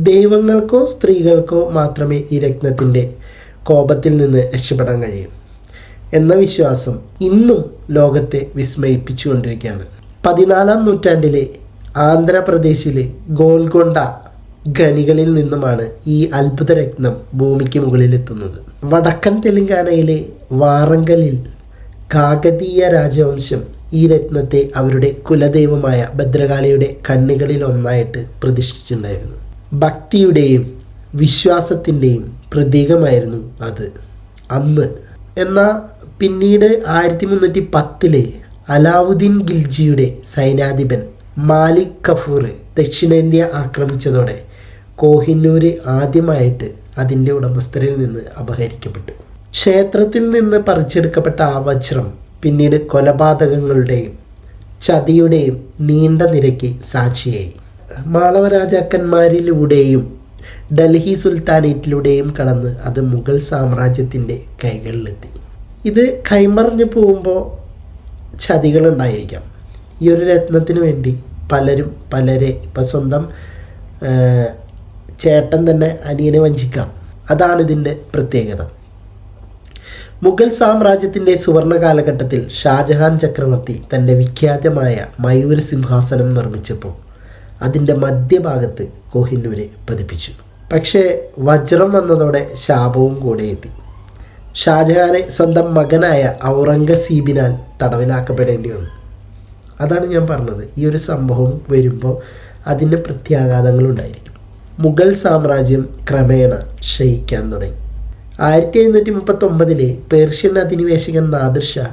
ദൈവങ്ങൾക്കോ സ്ത്രീകൾക്കോ മാത്രമേ ഈ രത്നത്തിൻ്റെ കോപത്തിൽ നിന്ന് രക്ഷപ്പെടാൻ കഴിയൂ എന്ന വിശ്വാസം ഇന്നും ലോകത്തെ വിസ്മയിപ്പിച്ചുകൊണ്ടിരിക്കുകയാണ്. 14-ാം നൂറ്റാണ്ടിലെ ആന്ധ്രാപ്രദേശിലെ ഗോൽക്കൊണ്ട ഖനികളിൽ നിന്നുമാണ് ഈ അത്ഭുത രത്നം ഭൂമിക്ക് മുകളിലെത്തുന്നത്. വടക്കൻ തെലങ്കാനയിലെ വാറങ്കലിൽ കാകതീയ രാജവംശം ഈ രത്നത്തെ അവരുടെ കുലദൈവമായ ഭദ്രകാളിയുടെ കണ്ണുകളിൽ ഒന്നായിട്ട് പ്രതിഷ്ഠിച്ചിട്ടുണ്ടായിരുന്നു. ഭക്തിയുടെയും വിശ്വാസത്തിൻ്റെയും പ്രതീകമായിരുന്നു അത് അന്ന്. എന്നാൽ പിന്നീട് 1310 അലാവുദ്ദീൻ ഖിൽജിയുടെ സൈന്യാധിപൻ മാലിക് കഫൂർ ദക്ഷിണേന്ത്യ ആക്രമിച്ചതോടെ കോഹിന്നൂർ ആദ്യമായിട്ട് അതിൻ്റെ ഉടമസ്ഥരിൽ നിന്ന് അപഹരിക്കപ്പെട്ടു. ക്ഷേത്രത്തിൽ നിന്ന് പറിച്ചെടുക്കപ്പെട്ട ആ വജ്രം പിന്നീട് കൊലപാതകങ്ങളുടെയും ചതിയുടെയും നീണ്ട നിരയ്ക്ക് സാക്ഷിയായി. മാളവ രാജാക്കന്മാരിലൂടെയും ഡൽഹി സുൽത്താനേറ്റിലൂടെയും കടന്ന് അത് മുഗൾ സാമ്രാജ്യത്തിൻ്റെ കൈകളിലെത്തി. ഇത് കൈമറിഞ്ഞു പോകുമ്പോൾ ചതികളുണ്ടായിരിക്കാം. ഈ ഒരു രത്നത്തിന് വേണ്ടി പലരും പലരെ ഇപ്പം സ്വന്തം ചേട്ടൻ തന്നെ അനിയനെ വഞ്ചിക്കാം. അതാണ് ഇതിൻ്റെ പ്രത്യേകത. മുഗൾ സാമ്രാജ്യത്തിൻ്റെ സുവർണ കാലഘട്ടത്തിൽ ഷാജഹാൻ ചക്രവർത്തി തൻ്റെ വിഖ്യാതമായ മയൂര സിംഹാസനം നിർമ്മിച്ചപ്പോൾ അതിൻ്റെ മധ്യഭാഗത്ത് കോഹിന്നൂര് പതിപ്പിച്ചു. പക്ഷേ വജ്രം വന്നതോടെ ശാപവും കൂടെ എത്തി. ഷാജഹാനെ സ്വന്തം മകനായ ഔറംഗസീബിനാൽ തടവിലാക്കപ്പെടേണ്ടി വന്നു. അതാണ് ഞാൻ പറഞ്ഞത്, ഈ ഒരു സംഭവം വരുമ്പോൾ അതിന് പ്രത്യാഘാതങ്ങളുണ്ടായിരിക്കും. മുഗൾ സാമ്രാജ്യം ക്രമേണ ക്ഷയിക്കാൻ തുടങ്ങി. 1739 പേർഷ്യൻ അധിനിവേശകൻ നാദിർ ഷാ